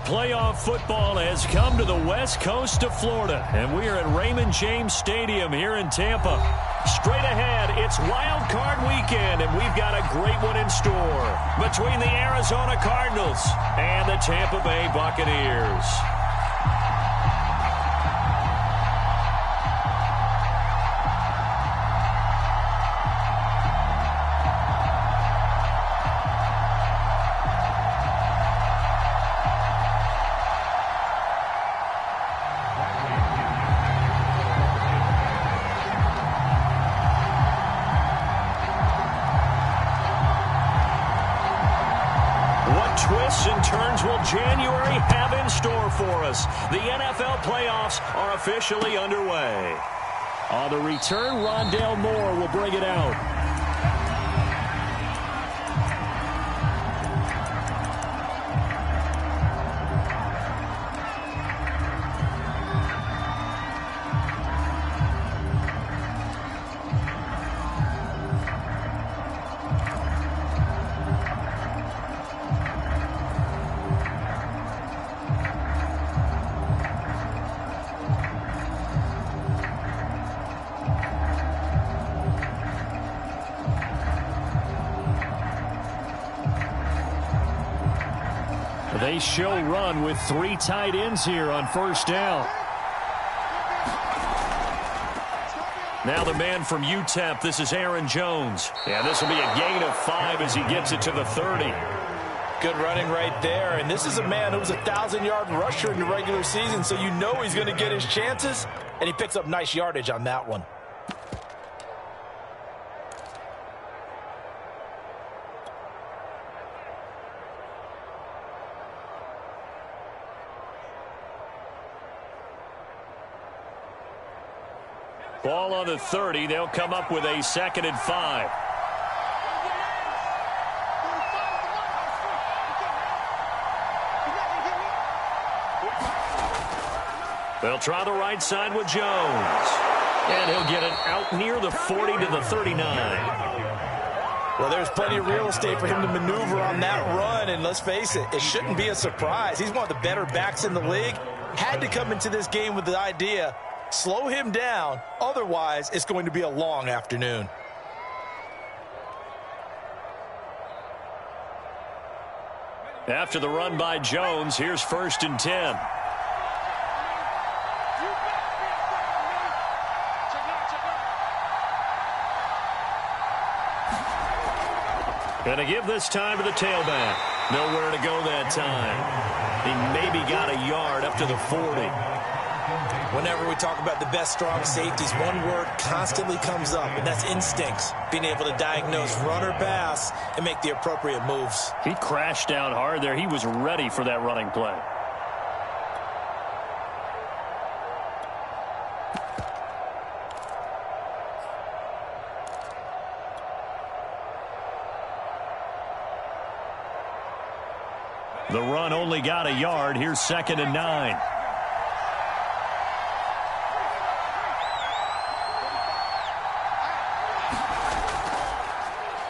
Playoff football has come to the west coast of Florida, and we are at Raymond James Stadium here in Tampa. Straight ahead, it's Wild Card Weekend, and we've got a great one in store between the Arizona Cardinals and the Tampa Bay Buccaneers. Twists and turns will January have in store for us? The NFL playoffs are officially underway. On the return, Rondale Moore will bring it out. They show run with 3 tight ends here on first down. Now the man from UTEP, this is Aaron Jones. Yeah, this will be a gain of 5 as he gets it to the 30. Good running right there. And this is a man who was a 1,000-yard rusher in the regular season, so you know he's going to get his chances. And he picks up nice yardage on that one. Ball on the 30. They'll come up with a 2nd and 5. They'll try the right side with Jones. And he'll get it out near the 40 to the 39. Well, there's plenty of real estate for him to maneuver on that run. And let's face it, it shouldn't be a surprise. He's one of the better backs in the league. Had to come into this game with the idea, slow him down, otherwise it's going to be a long afternoon. After the run by Jones, here's 1st and 10. Going to give this time to the tailback. Nowhere to go that time. He maybe got a yard up to the 40. Whenever we talk about the best strong safeties, one word constantly comes up, and that's instincts. Being able to diagnose run or pass and make the appropriate moves. He crashed down hard there. He was ready for that running play. The run only got a yard. Here's 2nd and 9.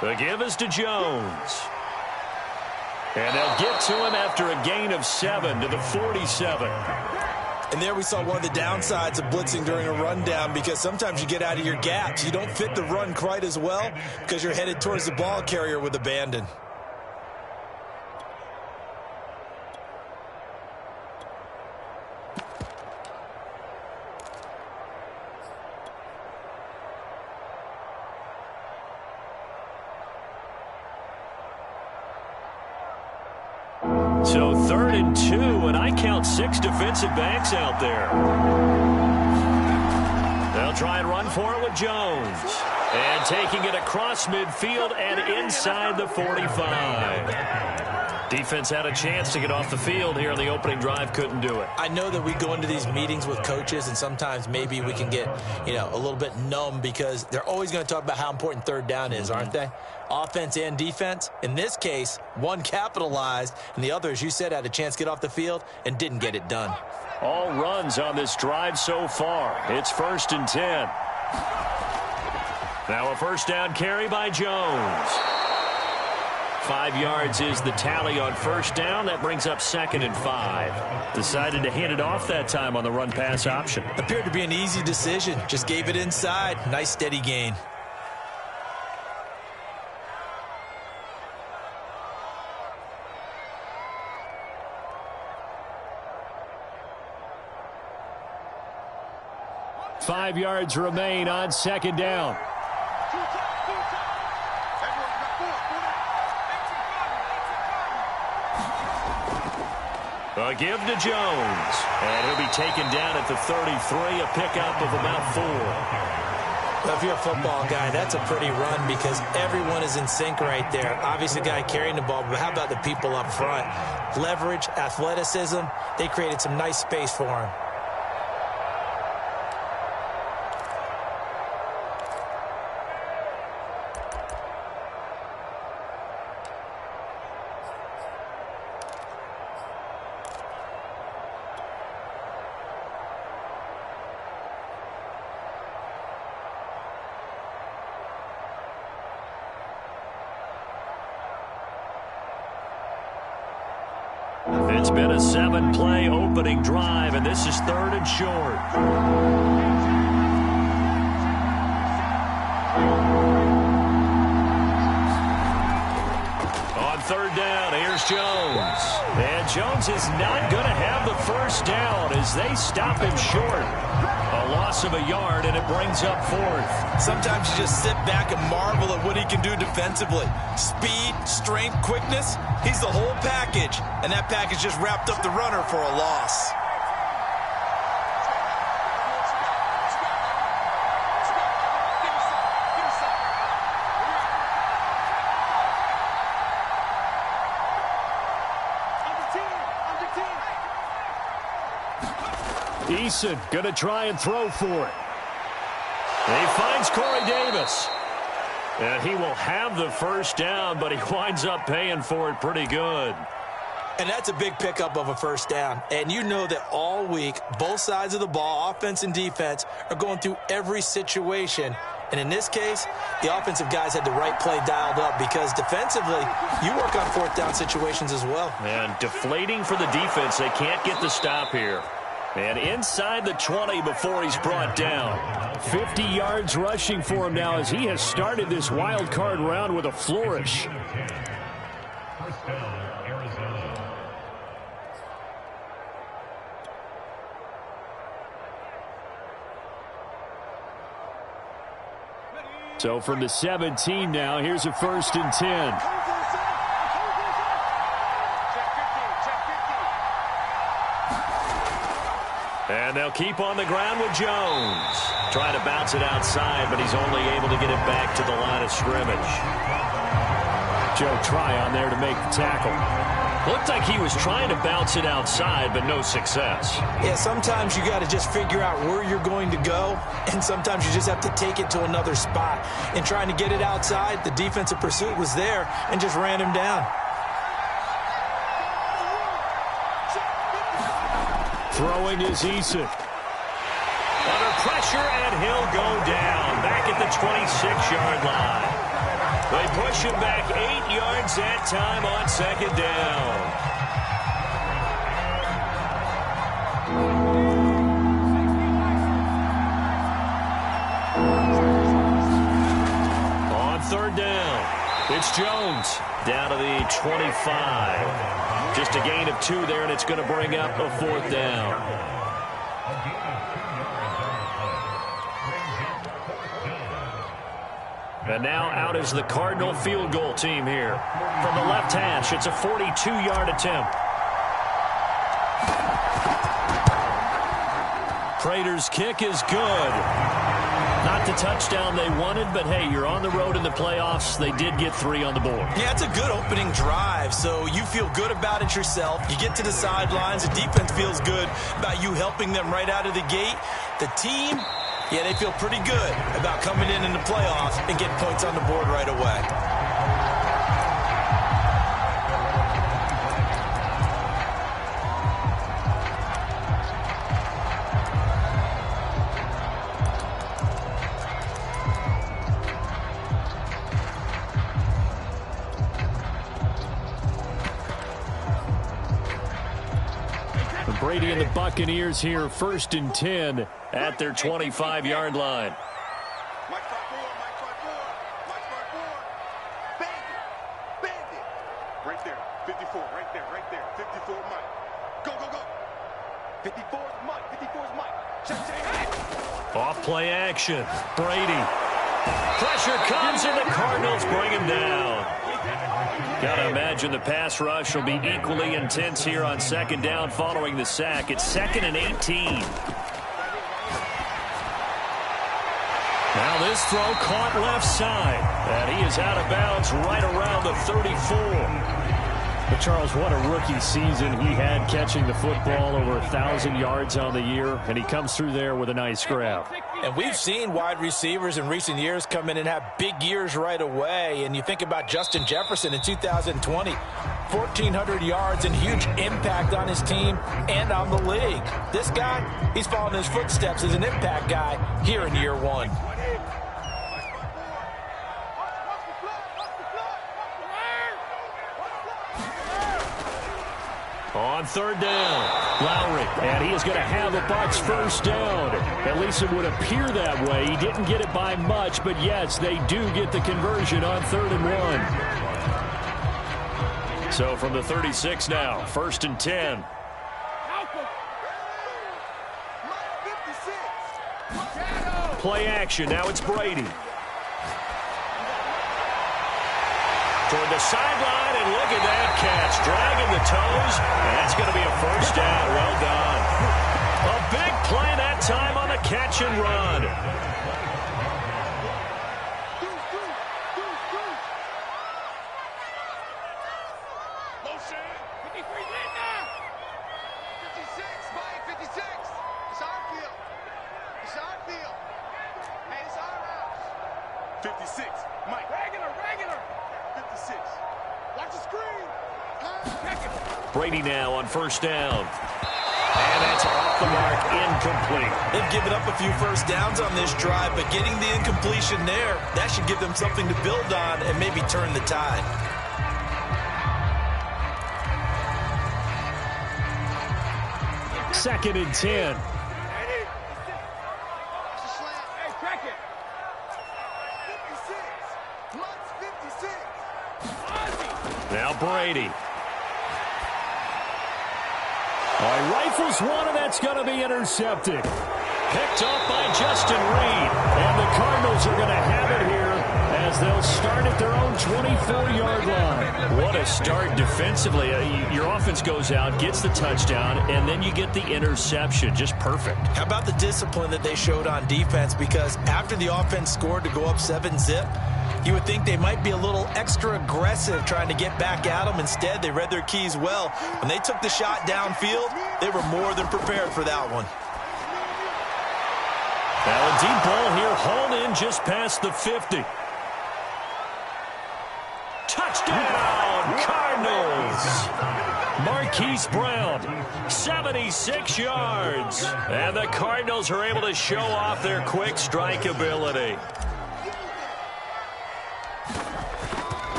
The give is to Jones. And they'll get to him after a gain of 7 to the 47. And there we saw one of the downsides of blitzing during a rundown, because sometimes you get out of your gaps. You don't fit the run quite as well because you're headed towards the ball carrier with abandon. So 3rd and 2, and I count 6 defensive backs out there. They'll try and run for it with Jones. And taking it across midfield and inside the 45. Defense had a chance to get off the field here on the opening drive, couldn't do it. I know that we go into these meetings with coaches, and sometimes maybe we can get, a little bit numb because they're always going to talk about how important 3rd down is, aren't they? Offense and defense. In this case, one capitalized, and the other, as you said, had a chance to get off the field and didn't get it done. All runs on this drive so far. It's 1st and 10. Now a 1st down carry by Jones. 5 yards is the tally on first down. That brings up 2nd and 5. Decided to hand it off that time on the run-pass option. Appeared to be an easy decision. Just gave it inside. Nice steady gain. Five yards remain on 2nd down. A give to Jones. And he'll be taken down at the 33, a pickup of about 4. Well, if you're a football guy, that's a pretty run because everyone is in sync right there. Obviously, the guy carrying the ball, but how about the people up front? Leverage, athleticism, they created some nice space for him. It's been a 7-play opening drive, and this is 3rd and short. On 3rd down, here's Jones. And Jones is not going to have the first down as they stop him short. A loss of a yard, and it brings up 4th. Sometimes you just sit back and marvel at what he can do defensively. Speed, strength, quickness, he's the whole package. And that package just wrapped up the runner for a loss. Eason going to try and throw for it. He finds Corey Davis. And he will have the first down, but he winds up paying for it pretty good. And that's a big pickup of a first down. And you know that all week, both sides of the ball, offense and defense, are going through every situation. And in this case, the offensive guys had the right play dialed up because defensively, you work on 4th down situations as well. And deflating for the defense. They can't get the stop here. And inside the 20 before he's brought down. 50 yards rushing for him now as he has started this wild card round with a flourish. So from the 17 now, here's a 1st and 10. And they'll keep on the ground with Jones. Trying to bounce it outside, but he's only able to get it back to the line of scrimmage. Joe Tryon there to make the tackle. Looked like he was trying to bounce it outside, but no success. Yeah, sometimes you got to just figure out where you're going to go, and sometimes you just have to take it to another spot. And trying to get it outside, the defensive pursuit was there and just ran him down. Throwing is Eason. Under pressure, and he'll go down. Back at the 26-yard line. They push him back 8 yards that time on 2nd down. On 3rd down, it's Jones down to the 25. Just a gain of 2 there, and it's going to bring up a 4th down. And now out is the Cardinal field goal team here. From the left hash, it's a 42-yard attempt. Prater's kick is good. Not the touchdown they wanted, but hey, you're on the road in the playoffs. They did get 3 on the board. Yeah, it's a good opening drive, so you feel good about it yourself. You get to the sidelines. The defense feels good about you helping them right out of the gate. The team, yeah, they feel pretty good about coming in the playoffs and getting points on the board right away. Brady and the Buccaneers here, 1st and 10 at their 25-yard line. Right there, 54, right there, 54, Mike. Go, go, go. 54 is Mike, 54 is Mike. Check. Off play action. Brady. Pressure comes and the Cardinals bring him down. Gotta imagine the pass rush will be equally intense here on 2nd down following the sack. It's 2nd and 18. Now this throw caught left side. And he is out of bounds right around the 34. But Charles, what a rookie season he had catching the football, over 1,000 yards on the year, and he comes through there with a nice grab. And we've seen wide receivers in recent years come in and have big years right away. And you think about Justin Jefferson in 2020, 1,400 yards and huge impact on his team and on the league. This guy, he's following his footsteps as an impact guy here in year 1. On 3rd down, Lowry, and he is going to have the Bucs 1st down. At least it would appear that way. He didn't get it by much, but yes, they do get the conversion on 3rd and 1. So from the 36 now, 1st and 10. Play action, now it's Brady. Toward the sideline, and look at that catch. Dragging the toes, and that's going to be a 1st down. Well done. A big play that time on the catch and run. Motion. 53 Linda. 56, Mike, 56. It's our field. It's our field. Hey, it's our house. 56, Mike. Regular. 56. Watch the screen. Brady now on 1st down. And that's off the mark, incomplete. They've given up a few 1st downs on this drive, but getting the incompletion there, that should give them something to build on and maybe turn the tide. Second and 10. Now Brady. Rifles one, and that's going to be intercepted. Picked up by Justin Reed. And the Cardinals are going to have it here as they'll start at their own 24-yard line. What a start defensively. Your offense goes out, gets the touchdown, and then you get the interception. Just perfect. How about the discipline that they showed on defense? Because after the offense scored to go up 7-zip, you would think they might be a little extra aggressive trying to get back at them. Instead, they read their keys well. When they took the shot downfield, they were more than prepared for that one. Now a deep ball here, hauled in just past the 50. Touchdown, Cardinals! Marquise Brown, 76 yards. And the Cardinals are able to show off their quick strike ability.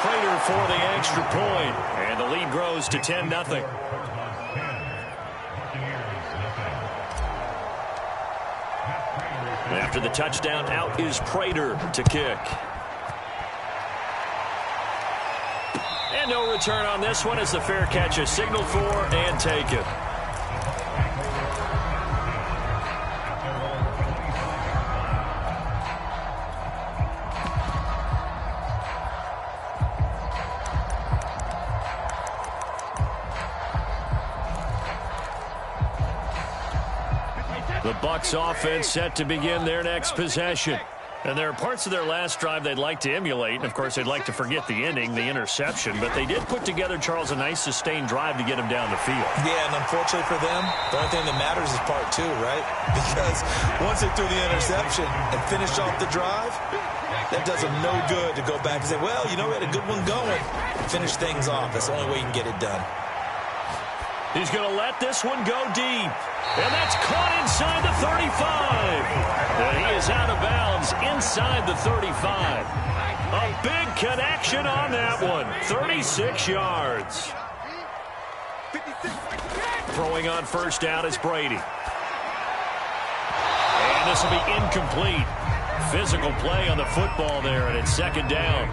Prater for the extra point, and the lead grows to 10-0. After the touchdown, out is Prater to kick. And no return on this one as the fair catch is signaled for and taken. The Bucs offense set to begin their next possession. And there are parts of their last drive they'd like to emulate. And, of course, they'd like to forget the ending, the interception. But they did put together, Charles, a nice sustained drive to get him down the field. Yeah, and unfortunately for them, the only thing that matters is part 2, right? Because once they threw the interception and finished off the drive, that does them no good to go back and say, well, you know, we had a good one going. Finish things off. That's the only way you can get it done. He's going to let this one go deep. And that's caught inside the 35. And he is out of bounds inside the 35. A big connection on that one. 36 yards. Throwing on first down is Brady. And this will be incomplete. Physical play on the football there, and it's second down.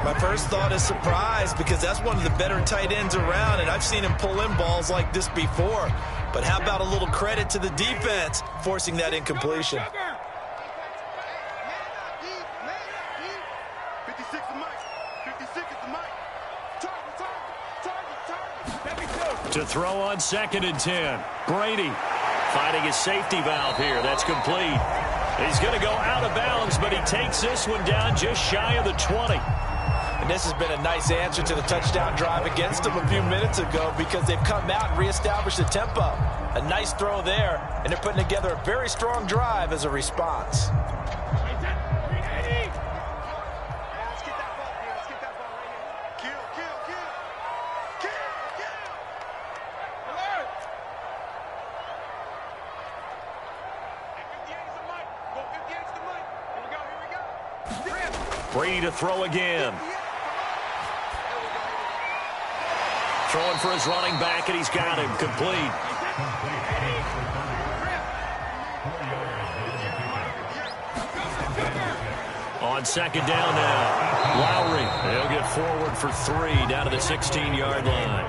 My first thought is surprise, because that's one of the better tight ends around, and I've seen him pull in balls like this before. But how about a little credit to the defense forcing that incompletion? 56 is Mike. 56 is the Mike. Target. To throw on 2nd and 10. Brady finding his safety valve here. That's complete. He's going to go out of bounds, but he takes this one down just shy of the 20. And this has been a nice answer to the touchdown drive against them a few minutes ago, because they've come out and reestablished the tempo. A nice throw there, and they're putting together a very strong drive as a response. Brady to throw again. Throwing for his running back, and he's got him complete. On 2nd down now. Lowry, he'll get forward for 3 down to the 16-yard line.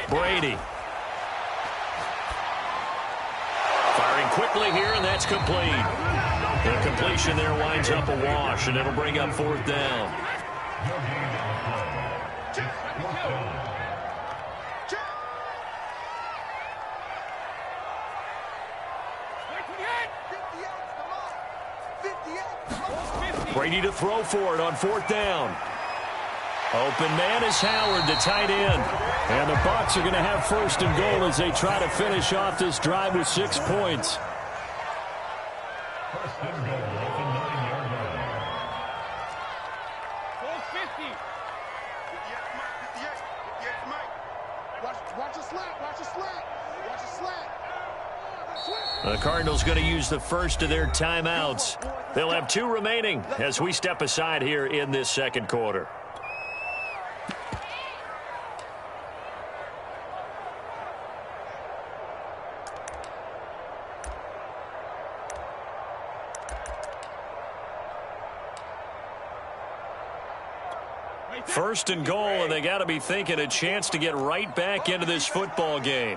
Brady. Firing quickly here, and that's complete. The completion there winds up a wash, and it'll bring up 4th down. Brady to throw for it on 4th down. Open man is Howard, the tight end. And the Bucs are going to have 1st and goal as they try to finish off this drive with 6 points. First and goal at the 9-yard line. Watch a slant. The Cardinals going to use the first of their timeouts. They'll have 2 remaining as we step aside here in this 2nd quarter. First and goal, and they got to be thinking a chance to get right back into this football game.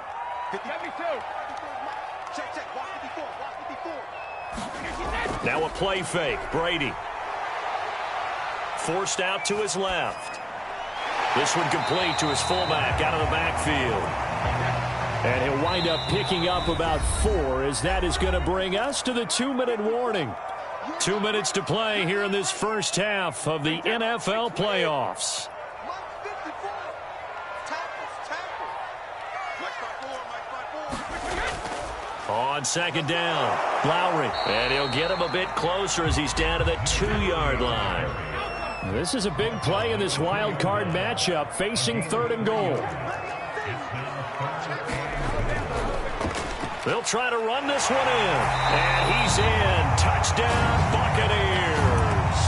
Now a play fake. Brady. Forced out to his left. This one complete to his fullback out of the backfield. And he'll wind up picking up about 4, as that is going to bring us to the 2-minute warning. 2 minutes to play here in this first half of the NFL playoffs. On 2nd down, Lowry. And he'll get him a bit closer as he's down to the 2-yard line. This is a big play in this wild card matchup, facing 3rd and goal. They'll try to run this one in. And he's in. Touchdown, Buccaneers.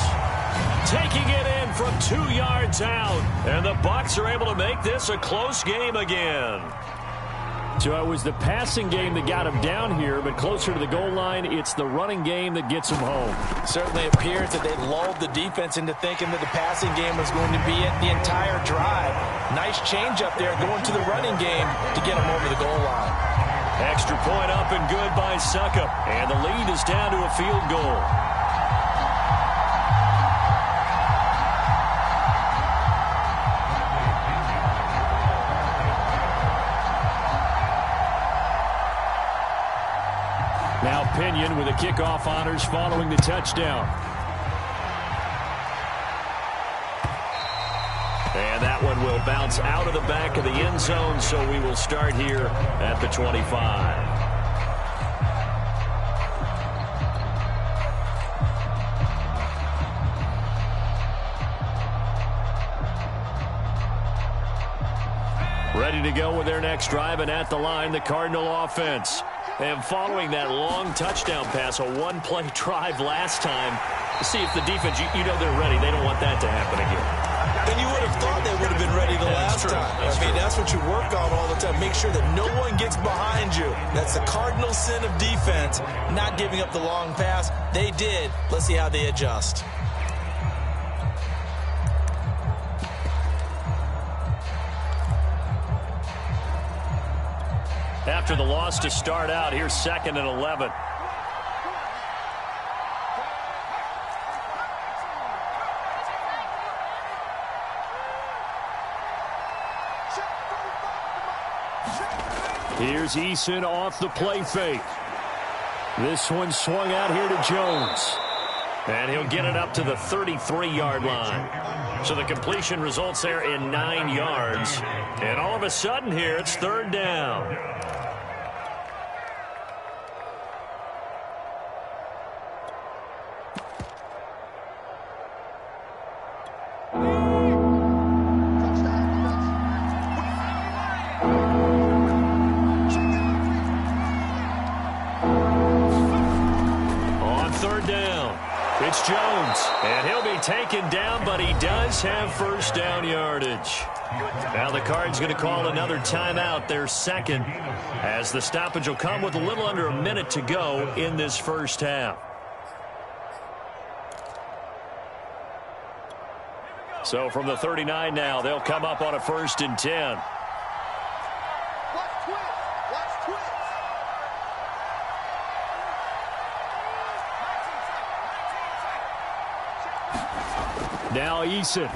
Taking it in from 2 yards out. And the Bucs are able to make this a close game again. So it was the passing game that got him down here, but closer to the goal line, it's the running game that gets him home. Certainly appears that they lulled the defense into thinking that the passing game was going to be it the entire drive. Nice change up there going to the running game to get him over the goal line. Extra point up and good by Suckup. And the lead is down to a field goal. Now Pinion with the kickoff honors following the touchdown. And that one will bounce out of the back of the end zone, so we will start here at the 25. Ready to go with their next drive, and at the line, the Cardinal offense. And following that long touchdown pass, a one-play drive last time, see if the defense, you know they're ready. They don't want that to happen again. And you would have thought they would have been ready the last time. That's what you work on all the time. Make sure that no one gets behind you. That's the cardinal sin of defense, not giving up the long pass. They did. Let's see how they adjust. After the loss to start out, here's 2nd and 11. Here's Eason off the play fake. This one swung out here to Jones. And he'll get it up to the 33-yard line. So the completion results there in 9 yards. And all of a sudden here, it's 3rd down. It's Jones, and he'll be taken down, but he does have first down yardage. Now the Cards going to call another timeout, their 2nd, as the stoppage will come with a little under a minute to go in this first half. So from the 39 now, they'll come up on a 1st and 10. Now Eason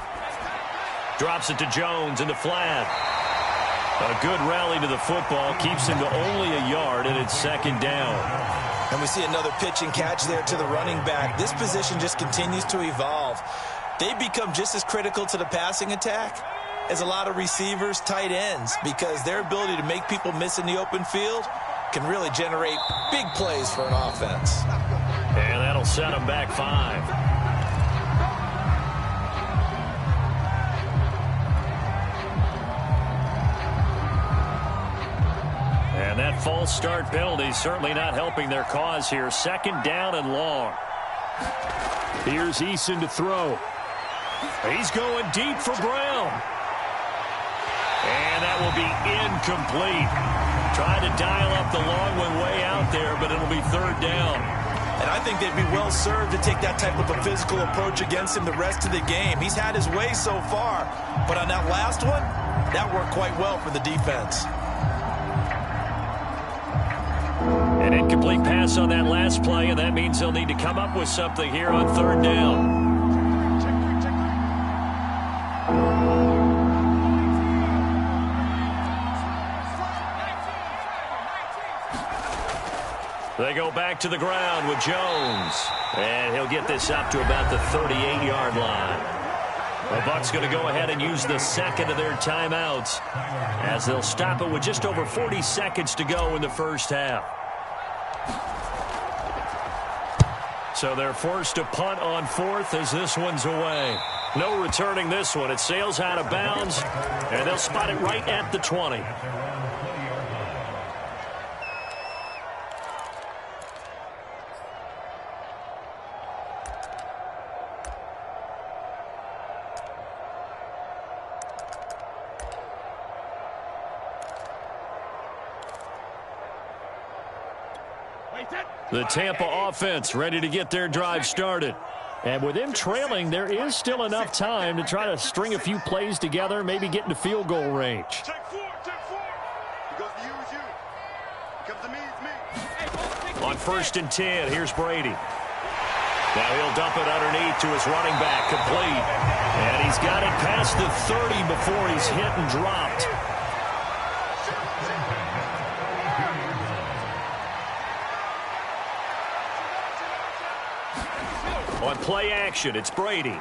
drops it to Jones in the flat. A good rally to the football keeps him to only a yard, and it's 2nd down. And we see another pitch and catch there to the running back. This position just continues to evolve. They become just as critical to the passing attack as a lot of receivers, tight ends, because their ability to make people miss in the open field can really generate big plays for an offense. And that'll set them back 5. And that false start penalty certainly not helping their cause here. 2nd down and long. Here's Eason to throw. He's going deep for Brown. And that will be incomplete. Trying to dial up the long one way out there, but it'll be 3rd down. And I think they'd be well served to take that type of a physical approach against him the rest of the game. He's had his way so far, but on that last one, that worked quite well for the defense. An incomplete pass on that last play, and that means they'll need to come up with something here on 3rd down. They go back to the ground with Jones, and he'll get this up to about the 38-yard line. The Bucs going to go ahead and use the 2nd of their timeouts as they'll stop it with just over 40 seconds to go in the first half. So they're forced to punt on 4th as this one's away. No returning this one. It sails out of bounds, and they'll spot it right at the 20. The Tampa offense ready to get their drive started. And with them trailing, there is still enough time to try to string a few plays together, maybe get into field goal range. Take 4. He goes to use you. He comes to me, it's me. On 1st and 10, here's Brady. Now he'll dump it underneath to his running back, complete. And he's got it past the 30 before he's hit and dropped. On play action, it's Brady.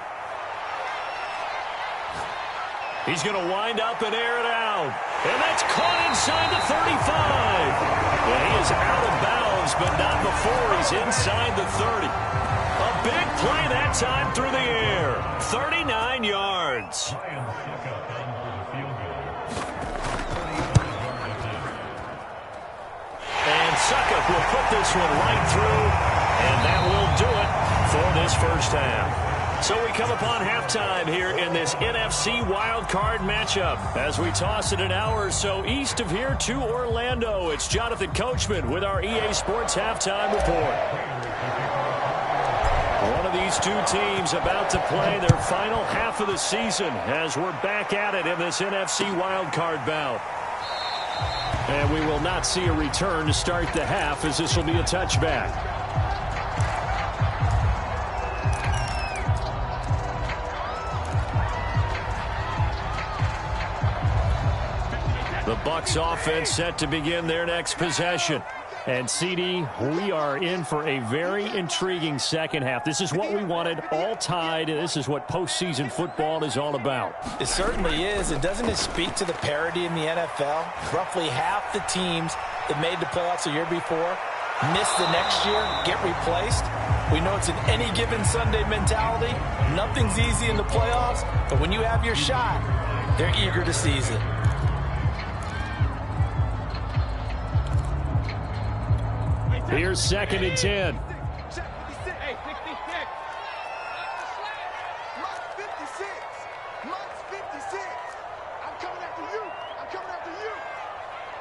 He's going to wind up and air it out. And that's caught inside the 35. And he is out of bounds, but not before he's inside the 30. A big play that time through the air. 39 yards. this one right through, and that will do it for this first half. So we come upon halftime here in this NFC wildcard matchup. As we toss it an hour or so east of here to Orlando, it's Jonathan Coachman with our EA Sports Halftime Report. One of these two teams about to play their final half of the season as we're back at it in this NFC wildcard bout. And we will not see a return to start the half, as this will be a touchback. The Bucs offense set to begin their next possession. And, CD, we are in for a very intriguing second half. This is what we wanted, all tied. This is what postseason football is all about. It certainly is. And doesn't it speak to the parity in the NFL? Roughly half the teams that made the playoffs the year before miss the next year, get replaced. We know it's an any given Sunday mentality. Nothing's easy in the playoffs. But when you have your shot, they're eager to seize it. Here's 2nd and 10. Hey, 66. Must 56. Must 56. I'm coming after you. I'm coming after you.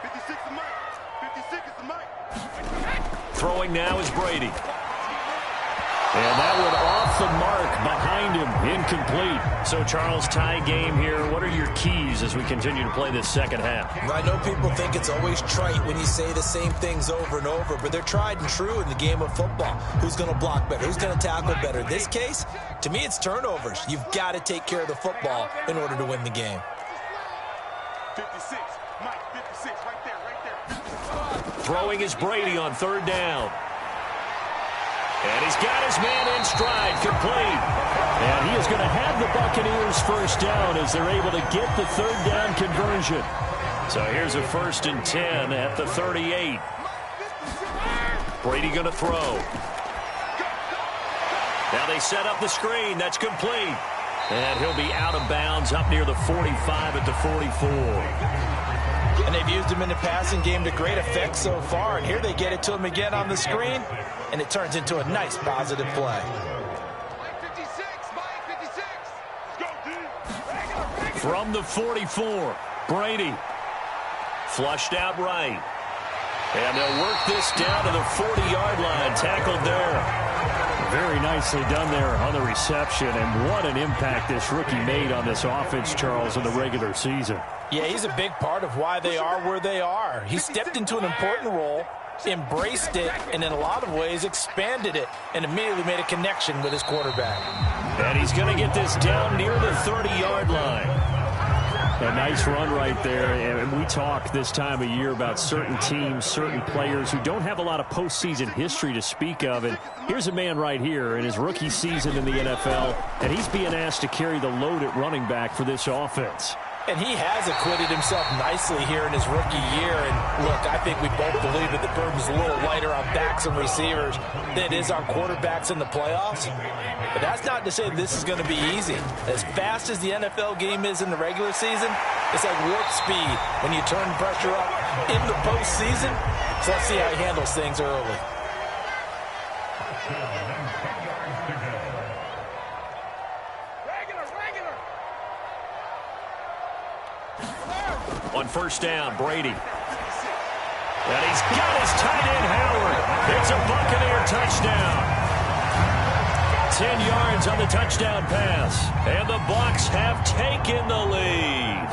56 is Mike. 56 is the Mike. Throwing now is Brady. And that one off the mark behind him, incomplete. So, Charles, tie game here. What are your keys as we continue to play this second half? I know people think it's always trite when you say the same things over and over, but they're tried and true in the game of football. Who's going to block better? Who's going to tackle better? In this case, to me, it's turnovers. You've got to take care of the football in order to win the game. 56. Mike, 56. Right there. Throwing is Brady on 3rd down. And he's got his man in stride, complete. And he is going to have the Buccaneers first down as they're able to get the 3rd down conversion. So here's a 1st and 10 at the 38. Brady going to throw. Now they set up the screen. That's complete. And he'll be out of bounds up near the 45 at the 44. And they've used him in the passing game to great effect so far. And here they get it to him again on the screen. And it turns into a nice positive play. Mike 56. Mike 56. Let's go, D. From the 44, Brady. Flushed out right. And they'll work this down to the 40-yard line. Tackled there. Very nicely done there on the reception. And what an impact this rookie made on this offense, Charles, in the regular season. Yeah, he's a big part of why they are where they are. He stepped into an important role, embraced it, and in a lot of ways expanded it, and immediately made a connection with his quarterback. And he's going to get this down near the 30-yard line. A nice run right there. And we talk this time of year about certain teams, certain players who don't have a lot of postseason history to speak of. And here's a man right here in his rookie season in the NFL, and he's being asked to carry the load at running back for this offense. And he has acquitted himself nicely here in his rookie year. And look, I think we both believe that the burden's a little lighter on backs and receivers than it is on quarterbacks in the playoffs. But that's not to say this is going to be easy. As fast as the NFL game is in the regular season, it's like warp speed when you turn pressure up in the postseason. So let's see how he handles things early. On 1st down, Brady. And he's got his tight end, Howard. It's a Buccaneer touchdown. 10 yards on the touchdown pass. And the Bucs have taken the lead.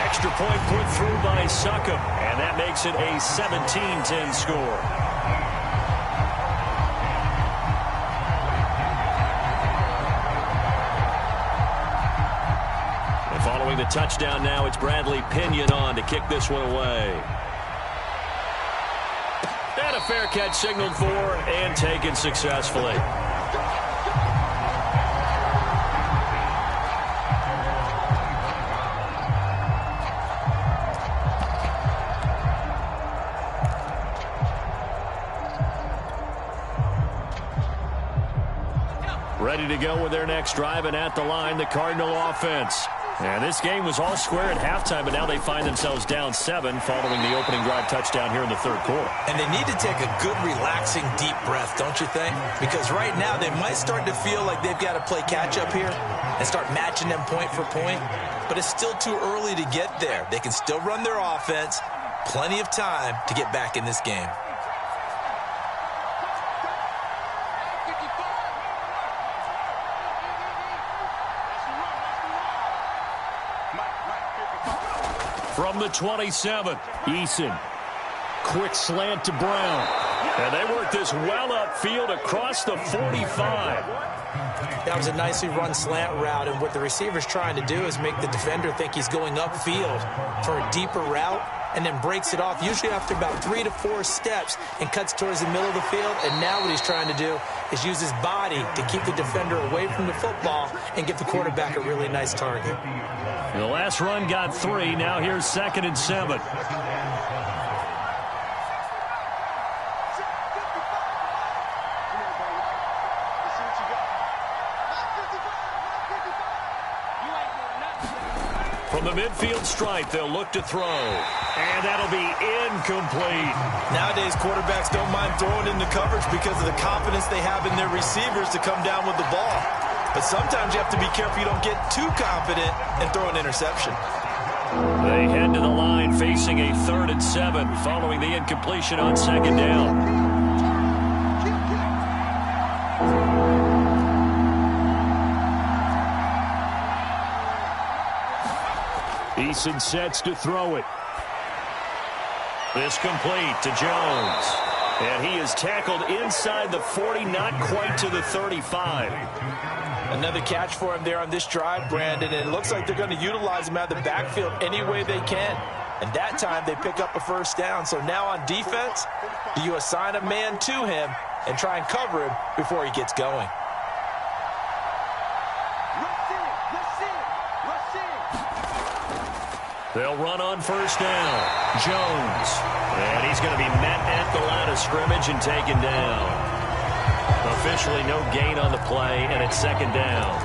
Extra point put through by Succop. And that makes it a 17-10 score. Following the touchdown now, it's Bradley Pinion on to kick this one away. And a fair catch signaled for and taken successfully. Ready to go with their next drive, and at the line, the Cardinal offense. And this game was all square at halftime, but now they find themselves down 7 following the opening drive touchdown here in the third quarter. And they need to take a good, relaxing, deep breath, don't you think? Because right now they might start to feel like they've got to play catch-up here and start matching them point for point. But it's still too early to get there. They can still run their offense. Plenty of time to get back in this game. From the 27, Eason. Quick slant to Brown. And they work this well upfield across the 45. That was a nicely run slant route, and what the receiver's trying to do is make the defender think he's going upfield for a deeper route, and then breaks it off, usually after about 3 to 4 steps, and cuts towards the middle of the field. And now what he's trying to do is use his body to keep the defender away from the football and give the quarterback a really nice target. The last run got 3. Now here's 2nd and 7. From the midfield stripe, they'll look to throw. And that'll be incomplete. Nowadays, quarterbacks don't mind throwing into coverage because of the confidence they have in their receivers to come down with the ball. But sometimes you have to be careful you don't get too confident and throw an interception. They head to the line facing a 3rd and 7 following the incompletion on 2nd down. Eason sets to throw it. This complete to Jones. And he is tackled inside the 40, not quite to the 35. Another catch for him there on this drive, Brandon, and it looks like they're going to utilize him out of the backfield any way they can. And that time they pick up a 1st down. So now on defense, you assign a man to him and try and cover him before he gets going. They'll run on 1st down. Jones. And he's going to be met at the line of scrimmage and taken down. Officially no gain on the play, and it's 2nd down.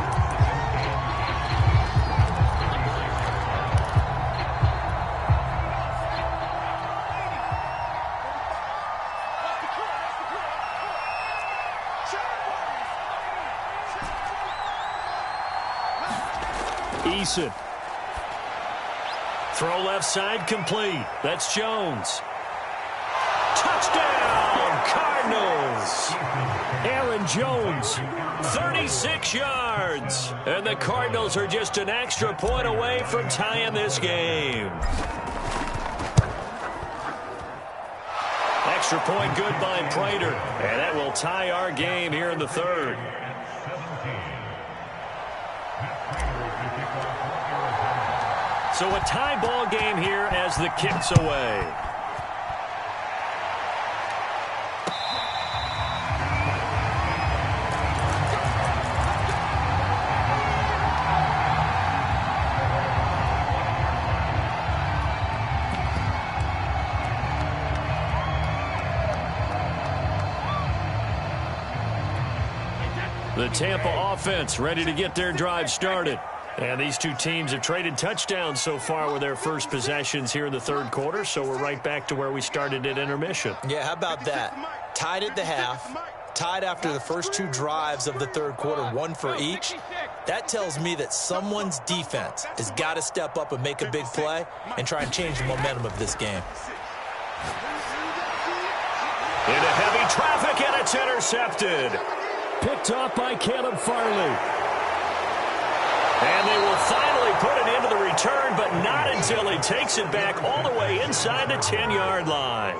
Eason. Throw left side complete. That's Jones. Touchdown, Cardinals. Aaron Jones, 36 yards. And the Cardinals are just an extra point away from tying this game. Extra point good by Prater. And that will tie our game here in the 3rd. So a tie ball game here as the kick's away. The Tampa offense ready to get their drive started. And these two teams have traded touchdowns so far with their first possessions here in the 3rd quarter, so we're right back to where we started at intermission. Yeah, how about that? Tied at the half, tied after the first 2 drives of the 3rd quarter, 1 for each. That tells me that someone's defense has got to step up and make a big play and try and change the momentum of this game. Into heavy traffic, and it's intercepted. Picked off by Caleb Farley. And they will finally put it into the return, but not until he takes it back all the way inside the 10-yard line.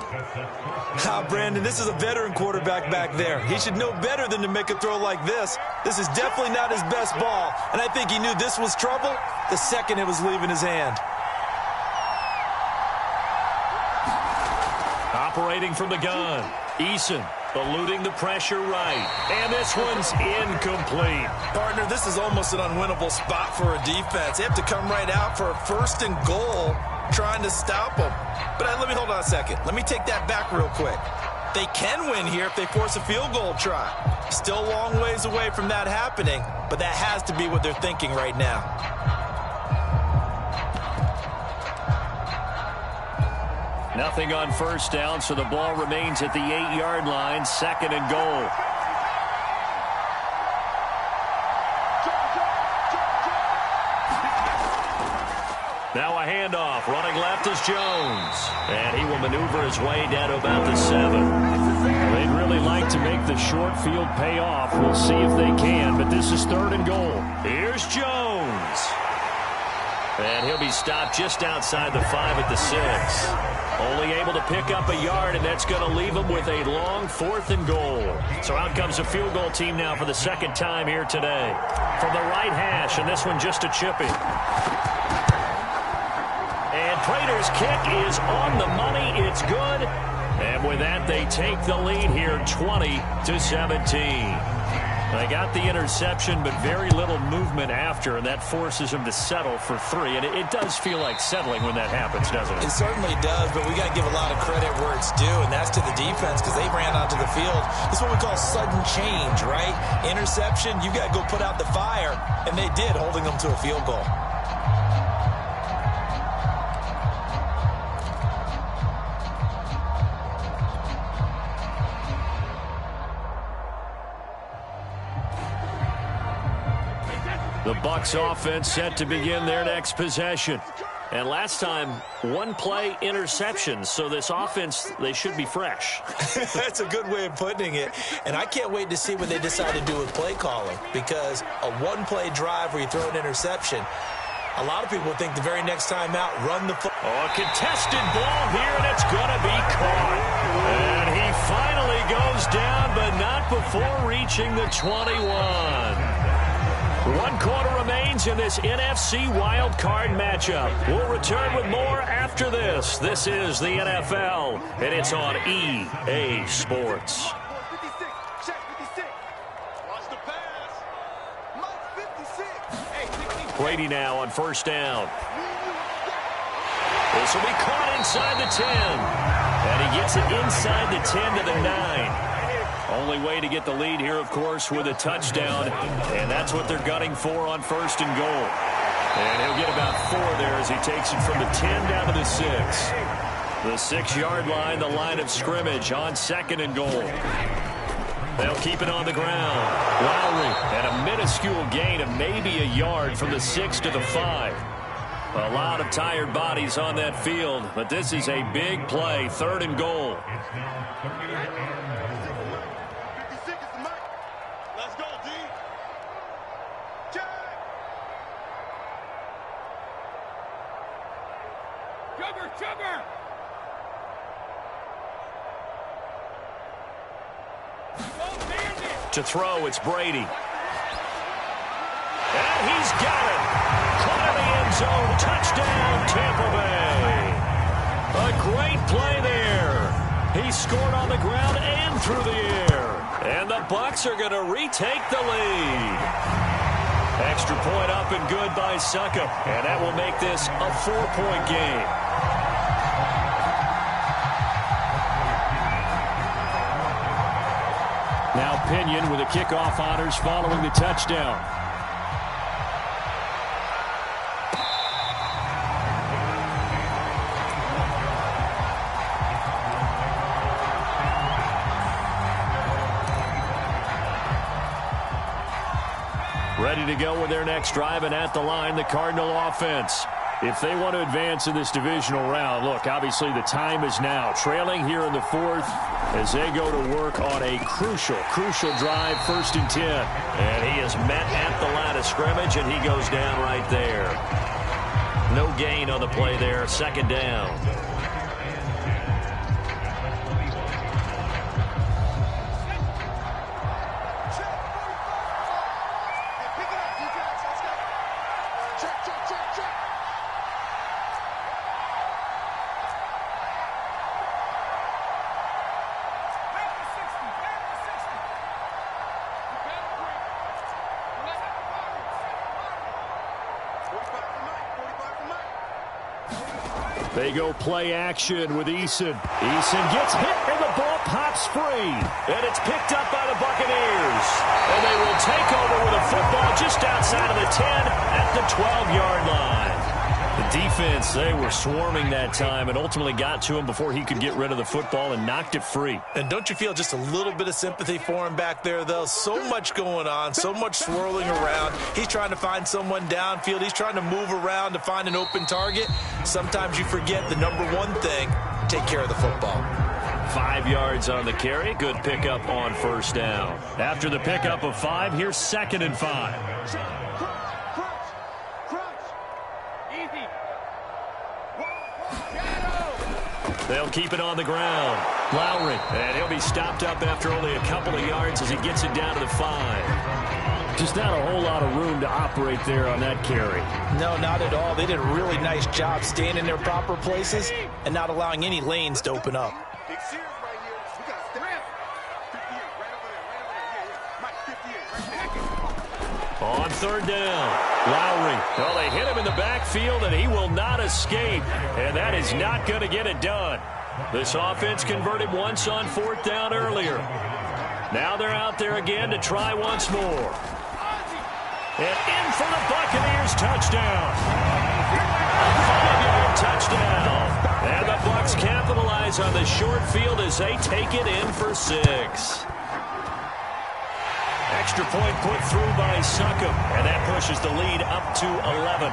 Brandon, this is a veteran quarterback back there. He should know better than to make a throw like this. This is definitely not his best ball, and I think he knew this was trouble the second it was leaving his hand. Operating from the gun, Eason. Eluding the pressure right. And this one's incomplete. Partner, this is almost an unwinnable spot for a defense. They have to come right out for a 1st and goal trying to stop them. But let me hold on a second. Let me take that back real quick. They can win here if they force a field goal try. Still a long ways away from that happening, but that has to be what they're thinking right now. Nothing on first down, so the ball remains at the 8-yard line, 2nd and goal. Now a handoff. Running left is Jones. And he will maneuver his way down to about the 7. They'd really like to make the short field pay off. We'll see if they can, but this is 3rd and goal. Here's Jones. And he'll be stopped just outside the 5 at the 6. Only able to pick up a yard, and that's going to leave him with a long 4th and goal. So out comes a field goal team now for the 2nd time here today. From the right hash, and this one just a chippy. And Prater's kick is on the money. It's good. And with that, they take the lead here 20-17. They got the interception, but very little movement after, and that forces them to settle for 3. And it does feel like settling when that happens, doesn't it? It certainly does, but we got to give a lot of credit where it's due, and that's to the defense because they ran onto the field. This is what we call sudden change, right? Interception, you got to go put out the fire, and they did, holding them to a field goal. The Bucs offense set to begin their next possession. And last time, 1-play interceptions. So this offense, they should be fresh. That's a good way of putting it. And I can't wait to see what they decide to do with play calling. Because a 1-play drive where you throw an interception, a lot of people think the very next time out, run the football. Oh, a contested ball here, and it's going to be caught. And he finally goes down, but not before reaching the 21. 1 quarter remains in this NFC wild card matchup. We'll return with more after this. This is the NFL, and it's on EA Sports. Brady now on first down. This will be caught inside the 10. And he gets it inside the 10 to the 9. Only way to get the lead here, of course, with a touchdown. And that's what they're gunning for on 1st and goal. And he'll get about 4 there as he takes it from the 10 down to the 6. The 6-yard line, the line of scrimmage on 2nd and goal. They'll keep it on the ground. Lowry at a minuscule gain of maybe a yard from the 6 to the 5. A lot of tired bodies on that field, but this is a big play, 3rd and goal. To throw, it's Brady. And he's got it. Caught in the end zone. Touchdown, Tampa Bay. A great play there. He scored on the ground and through the air. And the Bucs are going to retake the lead. Extra point up and good by Suckup. And that will make this a 4-point game. Now Pinion with the kickoff honors following the touchdown. Ready to go with their next drive, and at the line, the Cardinal offense. If they want to advance in this divisional round, look, obviously the time is now. Trailing here in the 4th as they go to work on a crucial drive, 1st and 10. And he is met at the line of scrimmage, and he goes down right there. No gain on the play there, 2nd down. They go play action with Eason. Eason gets hit, and the ball pops free. And it's picked up by the Buccaneers. And they will take over with a football just outside of the 10 at the 12-yard line. The Defense, they were swarming that time and ultimately got to him before he could get rid of the football and knocked it free. And don't you feel just a little bit of sympathy for him back there, though? So much going on, so much swirling around. He's trying to find someone downfield. He's trying to move around to find an open target. Sometimes you forget the number one thing, take care of the football. 5 yards on the carry. Good pickup on first down. After the pickup of 5, here's 2nd and 5. They'll keep it on the ground. Lowry, and he'll be stopped up after only a couple of yards as he gets it down to the 5. Just not a whole lot of room to operate there on that carry. No, not at all. They did a really nice job staying in their proper places and not allowing any lanes to open up. On 3rd down, Lowry. Well, they hit him in the backfield, and he will not escape. And that is not going to get it done. This offense converted once on 4th down earlier. Now they're out there again to try once more. And in for the Buccaneers touchdown. A 5-yard touchdown. And the Bucs capitalize on the short field as they take it in for 6. Extra point put through by Succop, and that pushes the lead up to 11.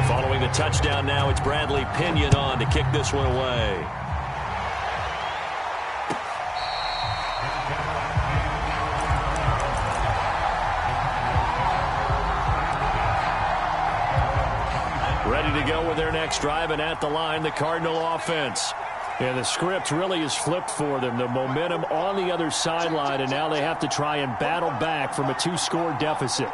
Following the touchdown now, it's Bradley Pinion on to kick this one away. Ready to go with their next drive, and at the line, the Cardinal offense. And the script really is flipped for them. The momentum on the other sideline, and now they have to try and battle back from a 2-score deficit.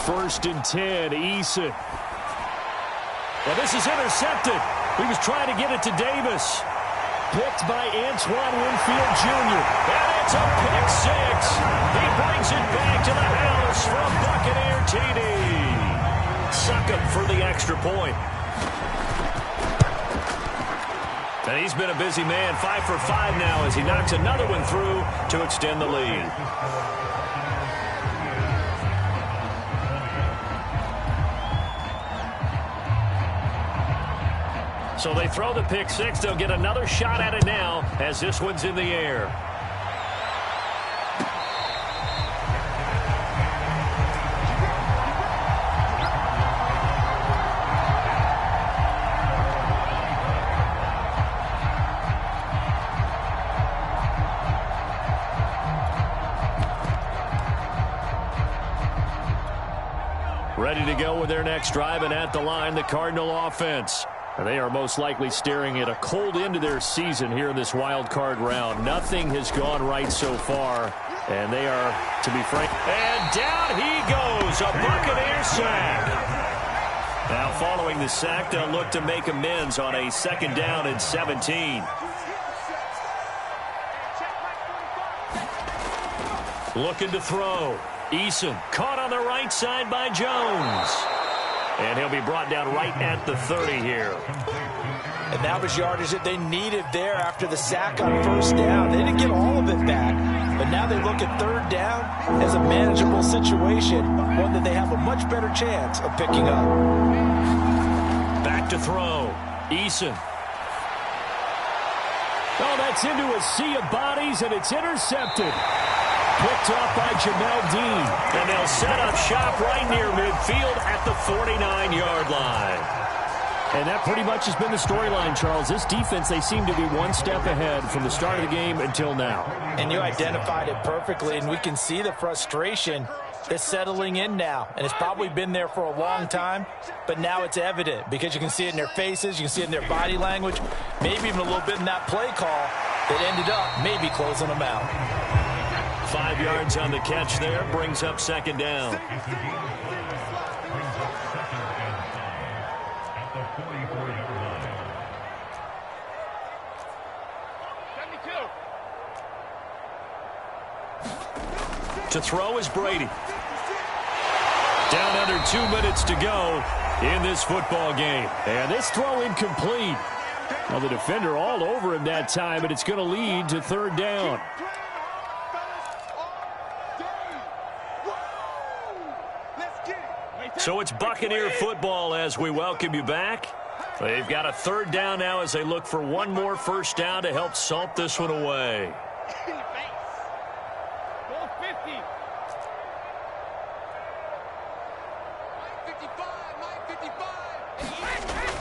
First and 10, Eason. Well, this is intercepted. He was trying to get it to Davis. Picked by Antoine Winfield Jr. And it's a pick 6. He brings it back to the house from Buccaneer TD. Succop for the extra point. And he's been a busy man, 5 for 5 now as he knocks another one through to extend the lead. So they throw the pick 6. They'll get another shot at it now as this one's in the air. Ready to go with their next drive, and at the line, the Cardinal offense. They are most likely staring at a cold end to their season here in this wild card round. Nothing has gone right so far, and they are, to be frank, and down he goes, a Buccaneer sack. Now following the sack, they'll look to make amends on a 2nd down and 17. Looking to throw. Eason caught on the right side by Jones. And he'll be brought down right at the 30 here. And that was yardage that they needed there after the sack on 1st down. They didn't get all of it back, but now they look at 3rd down as a manageable situation, one that they have a much better chance of picking up. Back to throw. Eason. Oh, that's into a sea of bodies, and it's intercepted. Picked off by Jamel Dean. And they'll set up shop right near midfield at the 49-yard line. And that pretty much has been the storyline, Charles. This defense, they seem to be one step ahead from the start of the game until now. And you identified it perfectly, and we can see the frustration that's settling in now. And it's probably been there for a long time, but now it's evident because you can see it in their faces, you can see it in their body language, maybe even a little bit in that play call that ended up maybe closing them out. 5 yards on the catch there, brings up 2nd down. To throw is Brady. Down under 2 minutes to go in this football game. And this throw incomplete. Well, the defender all over him that time, and it's going to lead to third down. So it's Buccaneer football as we welcome you back. They've got a third down now as they look for one more first down to help salt this one away.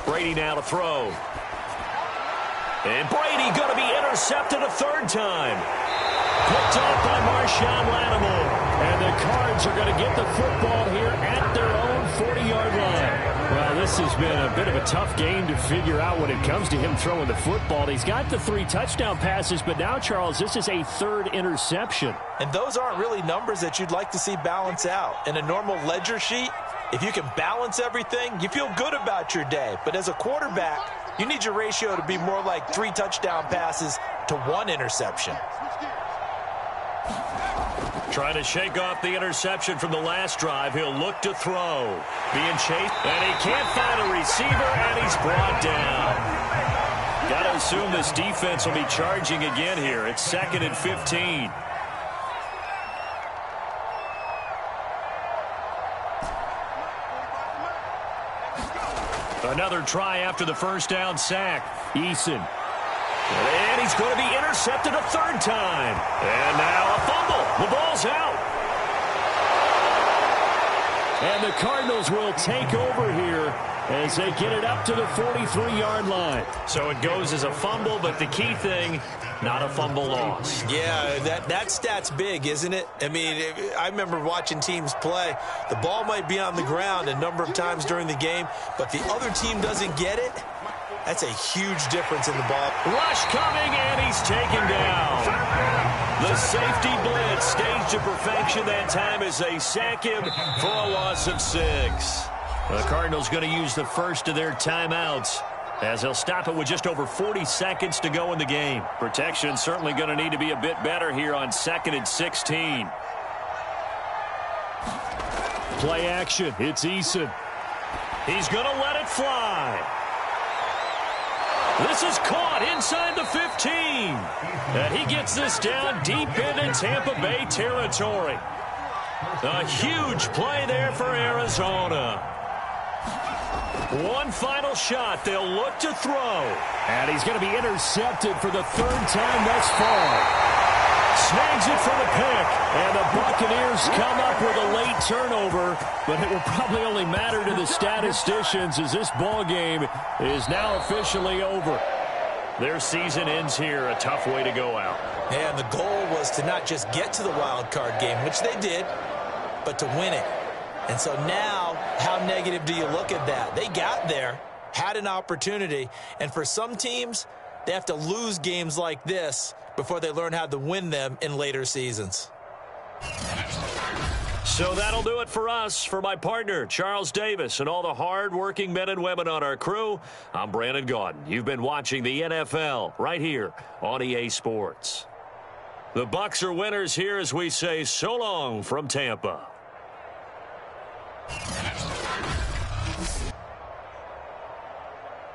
Brady now to throw. And Brady going to be intercepted a third time. Picked off by Marshawn Lattimore. And the Cards are going to get the football here at their own 40-yard line. Well, this has been a bit of a tough game to figure out when it comes to him throwing the football. He's got the 3 touchdown passes, but now, Charles, this is a third interception. And those aren't really numbers that you'd like to see balance out. In a normal ledger sheet, if you can balance everything, you feel good about your day. But as a quarterback, you need your ratio to be more like 3 touchdown passes to 1 interception. Trying to shake off the interception from the last drive. He'll look to throw. Being chased, and he can't find a receiver, and he's brought down. Got to assume this defense will be charging again here. It's 2nd and 15. Another try after the first down sack. Eason. And he's going to be intercepted a third time. And now a fumble. The ball's out. And the Cardinals will take over here as they get it up to the 43-yard line. So it goes as a fumble, but the key thing, not a fumble loss. Yeah, that stat's big, isn't it? I mean, I remember watching teams play. The ball might be on the ground a number of times during the game, but the other team doesn't get it. That's a huge difference in the ball. Rush coming, and he's taken down. The safety blitz staged to perfection that time as they sack him for a loss of 6. The Cardinals going to use the first of their timeouts as they'll stop it with just over 40 seconds to go in the game. Protection certainly going to need to be a bit better here on 2nd and 16. Play action. It's Eason. He's going to let it fly. This is caught inside the 15. And he gets this down deep into Tampa Bay territory. A huge play there for Arizona. One final shot. They'll look to throw. And he's going to be intercepted for the 3rd time thus far. Snags it for the pick. And the Buccaneers come up with a late turnover. But it will probably only matter to the statisticians as this ball game is now officially over. Their season ends here. A tough way to go out. And the goal was to not just get to the wild card game, which they did, but to win it. And so now, how negative do you look at that? They got there, had an opportunity, and for some teams, they have to lose games like this before they learn how to win them in later seasons. So that'll do it for us. For my partner, Charles Davis, and all the hard-working men and women on our crew, I'm Brandon Gaudin. You've been watching the NFL right here on EA Sports. The Bucs are winners here as we say so long from Tampa.